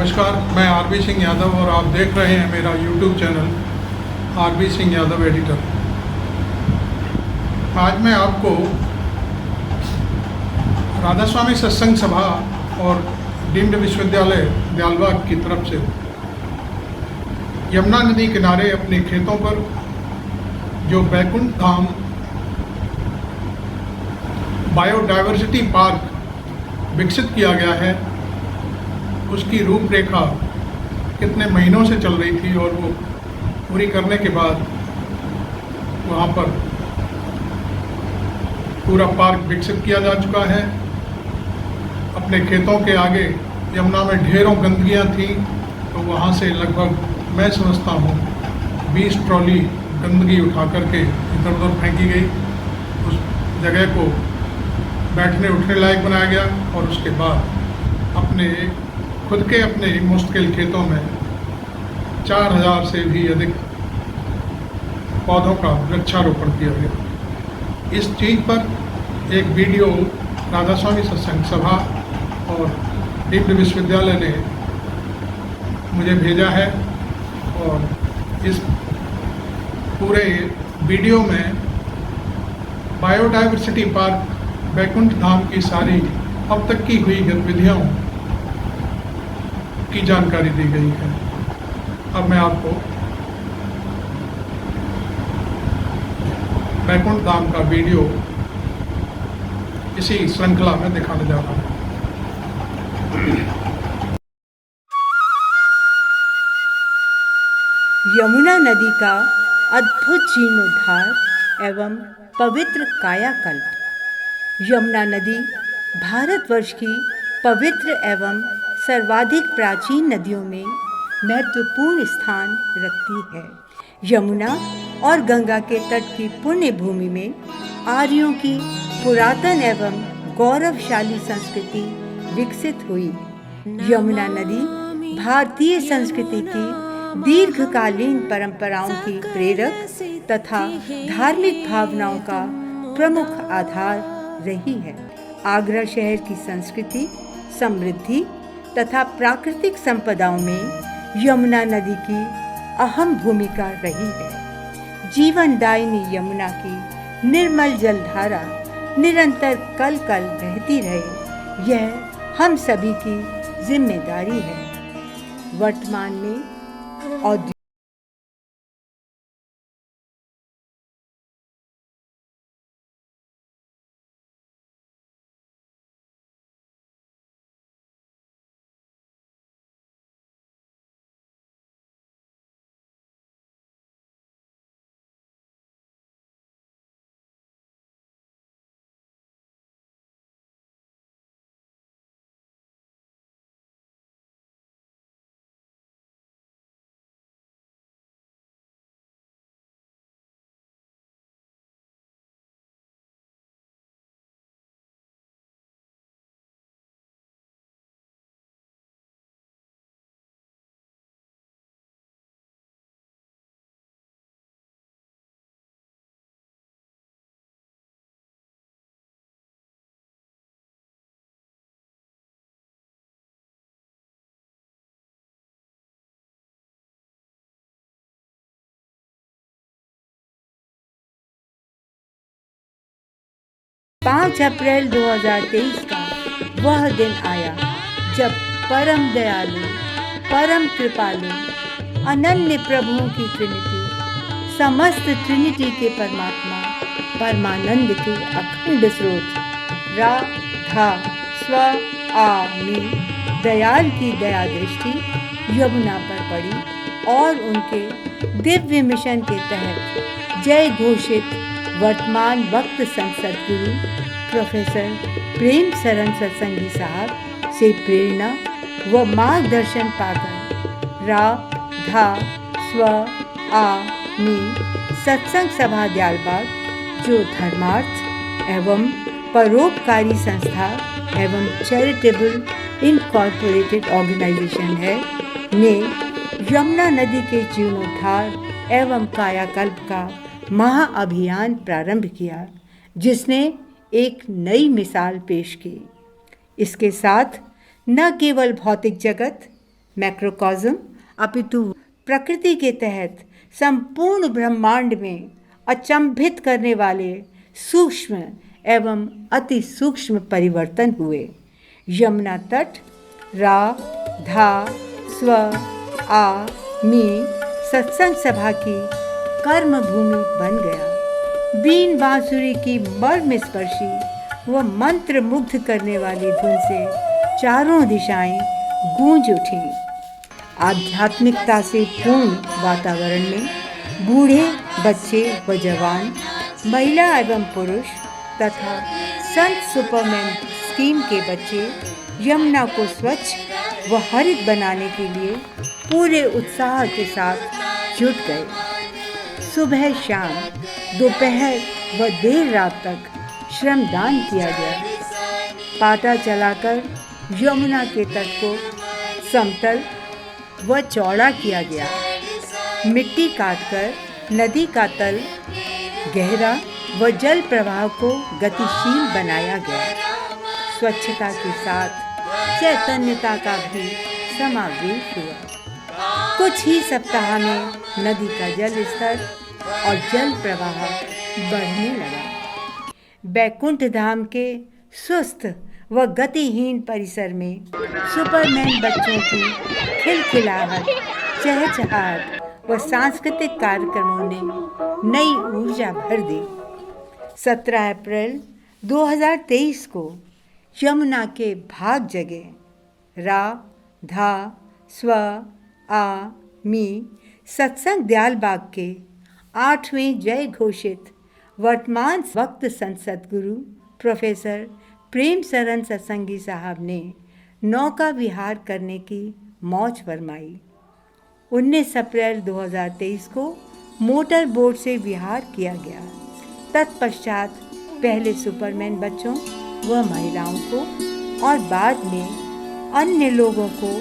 नमस्कार, मैं आरबी सिंह यादव और आप देख रहे हैं मेरा YouTube channel RB Singh Yadav editor. आज मैं आपको राधा स्वामी सत्संग सभा और डीम्ड विश्वविद्यालय दयालबाग की तरफ से यमुना नदी किनारे अपने खेतों पर जो बैकुंठ धाम बायोडायवर्सिटी पार्क विकसित किया गया है, उसकी रूपरेखा कितने महीनों से चल रही थी और वो पूरी करने के बाद वहाँ पर पूरा पार्क विकसित किया जा चुका है। अपने खेतों के आगे यमुना में ढेरों गंदगियाँ थी, तो वहाँ से लगभग मैं समझता हूँ 20 ट्रॉली गंदगी उठा करके इधर उधर फेंकी गई। उस जगह को बैठने उठने लायक बनाया गया और उसके बाद खुद के अपने मुस्तकिल खेतों में 4000 से भी अधिक पौधों का वृक्षारोपण किया गया। इस चीज़ पर एक वीडियो राधा स्वामी सत्संग सभा और डीम्ड विश्वविद्यालय ने मुझे भेजा है और इस पूरे वीडियो में बायोडायवर्सिटी पार्क बैकुंठ धाम की सारी अब तक की हुई गतिविधियों की जानकारी दी गई है। अब मैं आपको बैकुंठ धाम का वीडियो इसी श्रृंखला में दिखाने जा रहा हूँ। यमुना नदी का अद्भुत जीर्णोद्धार एवं पवित्र कायाकल्प। यमुना नदी भारतवर्ष की पवित्र एवं सर्वाधिक प्राचीन नदियों में महत्वपूर्ण स्थान रखती है। यमुना और गंगा के तट की पुण्य भूमि में आर्यों की पुरातन एवं गौरवशाली संस्कृति विकसित हुई। यमुना नदी भारतीय संस्कृति की दीर्घकालीन परंपराओं की प्रेरक तथा धार्मिक भावनाओं का प्रमुख आधार रही है। आगरा शहर की संस्कृति, समृद्धि तथा प्राकृतिक संपदाओं में यमुना नदी की अहम भूमिका रही है। जीवनदायिनी यमुना की निर्मल जलधारा निरंतर कल कल बहती रहे, यह हम सभी की जिम्मेदारी है। वर्तमान में औद्योगिक पाँच अप्रैल 2023 का वह दिन आया जब परम दयालु, परम कृपालु, अनन्य प्रभुओं की ट्रिनिटी, समस्त ट्रिनिटी के परमात्मा परमानंद के अखंड स्रोत रा धा स्व आ मी दयाल की दया दृष्टि यमुना पर पड़ी और उनके दिव्य मिशन के तहत जय घोषित वर्तमान वक्त संसद गुरु प्रोफेसर प्रेम सरन सत्संगी साहब से प्रेरणा व मार्गदर्शन पाकर रा धा स्व आ मी सत्संग सभा दयालबाग, जो धर्मार्थ एवं परोपकारी संस्था एवं चैरिटेबल इनकॉर्पोरेटेड ऑर्गेनाइजेशन है, ने यमुना नदी के जीर्णोद्धार एवं कायाकल्प का महाअभियान प्रारंभ किया, जिसने एक नई मिसाल पेश की। इसके साथ न केवल भौतिक जगत मैक्रोकॉज्म अपितु प्रकृति के तहत संपूर्ण ब्रह्मांड में अचंभित करने वाले सूक्ष्म एवं अति सूक्ष्म परिवर्तन हुए। यमुना तट रा धा स्व आ मी सत्संग सभा की कर्म भूमि बन गया। बीन बांसुरी की मर्म स्पर्शी व मंत्र मुग्ध करने वाली धुन से चारों दिशाएं गूंज उठीं। आध्यात्मिकता से पूर्ण वातावरण में बूढ़े, बच्चे व जवान, महिला एवं पुरुष तथा संत सुपरमैन स्कीम के बच्चे यमुना को स्वच्छ व हरित बनाने के लिए पूरे उत्साह के साथ जुट गए। सुबह, शाम, दोपहर व देर रात तक श्रमदान किया गया। पाटा चलाकर यमुना के तट को समतल व चौड़ा किया गया। मिट्टी काटकर नदी का तल गहरा व जल प्रवाह को गतिशील बनाया गया। स्वच्छता के साथ चैतन्यता का भी समावेश हुआ। कुछ ही सप्ताह में नदी का जल स्तर और जल प्रवाह बढ़ने लगा। बैकुंठ धाम के सुस्त व गतिहीन परिसर में सुपरमैन बच्चों की खिलखिलाहट, चहचहाट व सांस्कृतिक कार्यक्रमों ने नई ऊर्जा भर दी। 17 अप्रैल 2023 को यमुना के भाग जगे रा धा स्व आ मी सत्संग दयालबाग के 8वें जय घोषित वर्तमान वक्त संसद गुरु प्रोफेसर प्रेम सरन सत्संगी साहब ने नौका विहार करने की मौज फरमाई। 19 अप्रैल 2023 को मोटर बोट से विहार किया गया। तत्पश्चात पहले सुपरमैन बच्चों व महिलाओं को और बाद में अन्य लोगों को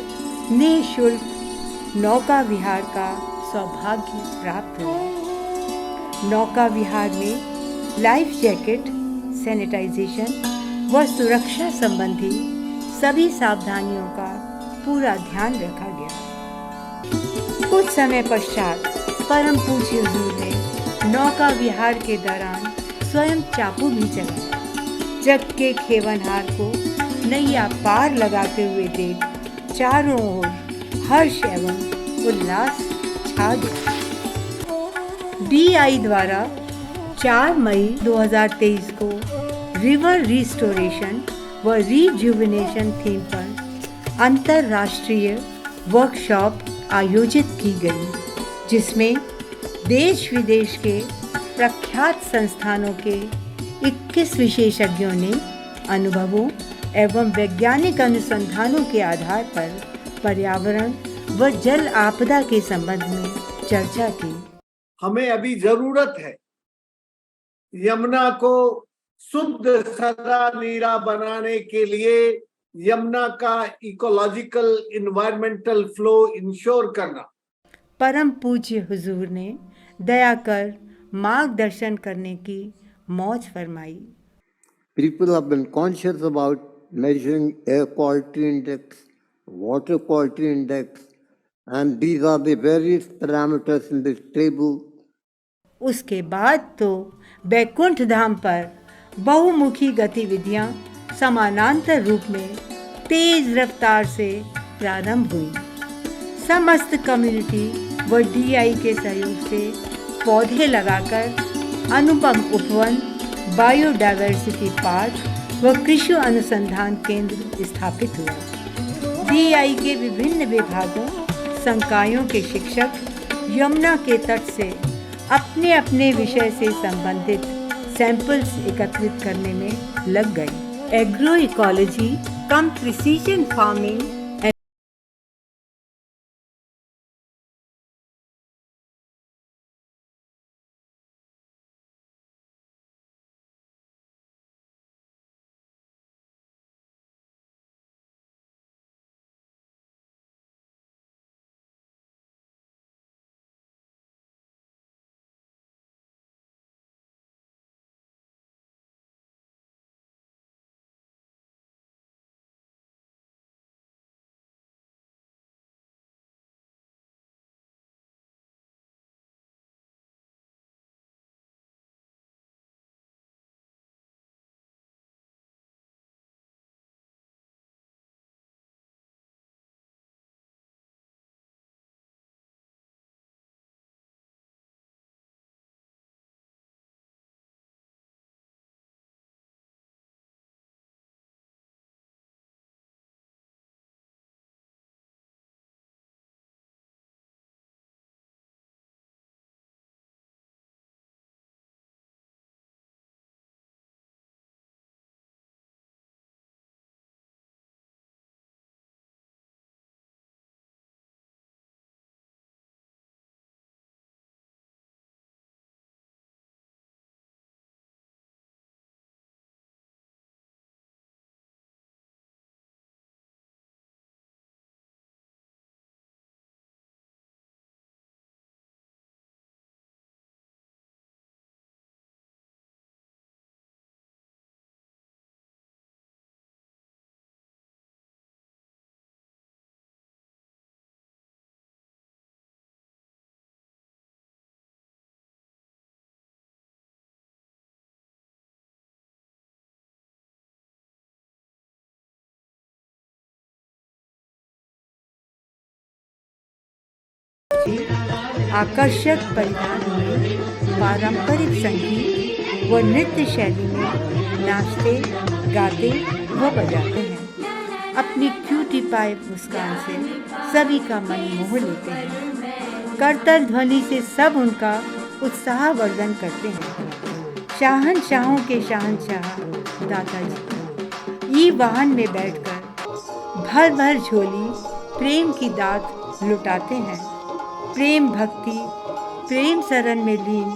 निःशुल्क नौका विहार का सौभाग्य प्राप्त हुआ। नौका विहार में लाइफ जैकेट, सैनिटाइजेशन व सुरक्षा संबंधी सभी सावधानियों का पूरा ध्यान रखा गया। कुछ समय पश्चात परम पूज्य हुजूर ने नौका विहार के दौरान स्वयं चापू भी चलाया। जग के खेवनहार को नैया पार लगाते हुए देख चारों ओर हर्ष एवं उल्लास छा गया। DI द्वारा 4 मई 2023 को रिवर रिस्टोरेशन व रिजुविनेशन थीम पर अंतर्राष्ट्रीय वर्कशॉप आयोजित की गई, जिसमें देश विदेश के प्रख्यात संस्थानों के 21 विशेषज्ञों ने अनुभवों एवं वैज्ञानिक अनुसंधानों के आधार पर पर्यावरण व जल आपदा के संबंध में चर्चा की। हमें अभी जरूरत है यमुना को शुद्ध सदा नीरा बनाने के लिए यमुना का इकोलॉजिकल इन्वायरमेंटल फ्लो इंश्योर करना। परम पूज्य हुजूर ने दया कर मार्गदर्शन करने की मौज फरमाई। People have been conscious about measuring air quality index, water quality index, and these are the various parameters in this table. उसके बाद तो बैकुंठ धाम पर बहुमुखी गतिविधियां समानांतर रूप में तेज रफ्तार से प्रारंभ हुई। समस्त कम्युनिटी व DI के सहयोग से पौधे लगाकर अनुपम उपवन, बायोडायवर्सिटी पार्क व कृषि अनुसंधान केंद्र स्थापित हुआ। DI के विभिन्न विभागों, संकायों के शिक्षक यमुना के तट से अपने अपने विषय से संबंधित सैंपल्स एकत्रित करने में लग गए। एग्रो इकोलॉजी कम प्रिसीजन फार्मिंग सजे आकर्षक परिधान में पारंपरिक संगीत व नृत्य शैली में नाचते, गाते व बजाते हैं। अपनी क्यूटी पाए मुस्कान से सभी का मन मोह लेते हैं। करतल ध्वनि से सब उनका उत्साहवर्धन करते हैं। शाहनशाहों के शहंशाह दादाजी ई वाहन में बैठकर भर भर झोली प्रेम की दात लुटाते हैं। प्रेम भक्ति प्रेम शरण में लीन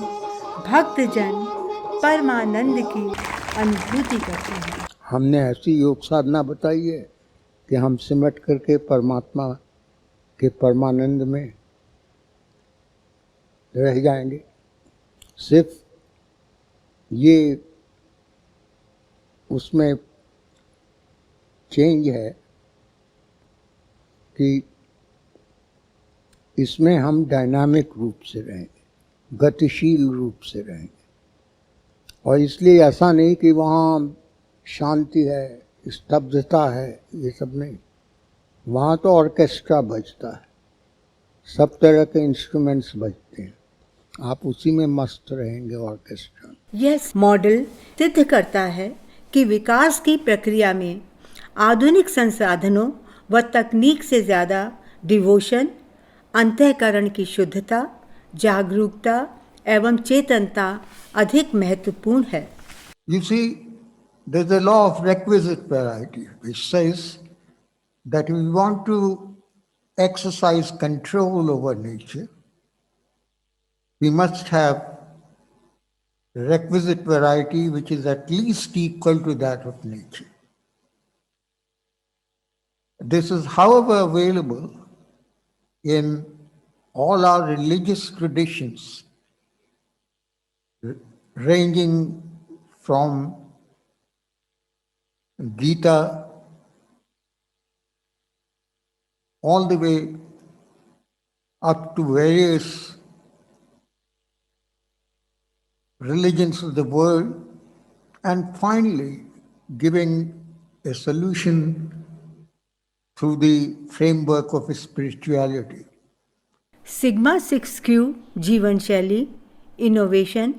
भक्तजन परमानंद की अनुभूति करते हैं। हमने ऐसी योग साधना बताई है कि हम सिमट करके परमात्मा के परमानंद में रह जाएंगे। सिर्फ ये उसमें चेंज है कि इसमें हम डायनामिक रूप से रहेंगे, गतिशील रूप से रहेंगे। और इसलिए ऐसा नहीं कि वहाँ शांति है, स्तब्धता है, ये सब नहीं। वहाँ तो ऑर्केस्ट्रा बजता है, सब तरह के इंस्ट्रूमेंट्स बजते हैं, आप उसी में मस्त रहेंगे ऑर्केस्ट्रा। यह मॉडल सिद्ध करता है कि विकास की प्रक्रिया में आधुनिक संसाधनों व तकनीक से ज़्यादा डिवोशन, अंतःकरण की शुद्धता, जागरूकता एवं चेतनता अधिक महत्वपूर्ण है। You see, there's a law of requisite variety which says that we want to exercise control over nature, we must have requisite variety which is at least equal to that of nature. This is, however, available in all our religious traditions, ranging from Gita all the way up to various religions of the world, and finally giving a solution through the framework of spirituality. Sigma 6Q जीवन शैली, innovation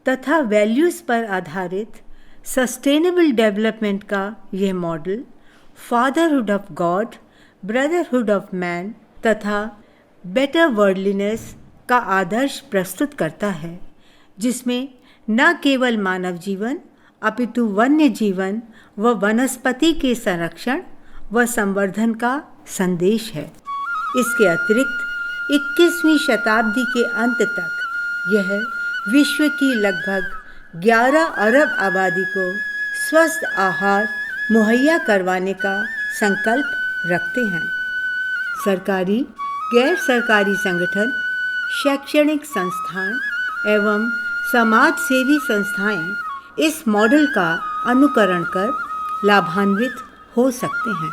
तथा values पर आधारित sustainable development का यह model fatherhood of God, brotherhood of man तथा better worldliness का आदर्श प्रस्तुत करता है, जिसमें न केवल मानव जीवन अपितु वन्य जीवन व वनस्पति के संरक्षण व संवर्धन का संदेश है। इसके अतिरिक्त 21वीं शताब्दी के अंत तक यह विश्व की लगभग 11 अरब आबादी को स्वस्थ आहार मुहैया करवाने का संकल्प रखते हैं। सरकारी, गैर सरकारी संगठन, शैक्षणिक संस्थान एवं समाज सेवी संस्थाएं इस मॉडल का अनुकरण कर लाभान्वित हो सकते हैं।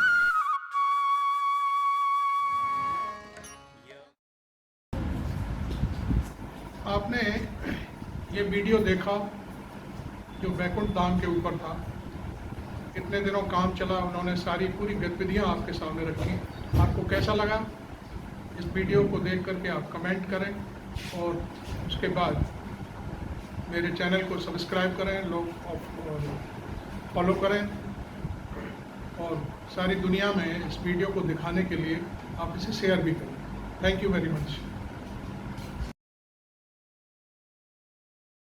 आपने ये वीडियो देखा जो बैकुंठ धाम के ऊपर था। कितने दिनों काम चला, उन्होंने सारी पूरी गतिविधियां आपके सामने रखी। आपको कैसा लगा? इस वीडियो को देख करके आप कमेंट करें और उसके बाद मेरे चैनल को सब्सक्राइब करें, लोग फॉलो करें और सारी दुनिया में इस वीडियो को दिखाने के लिए आप इसे शेयर भी करें। Thank you very much.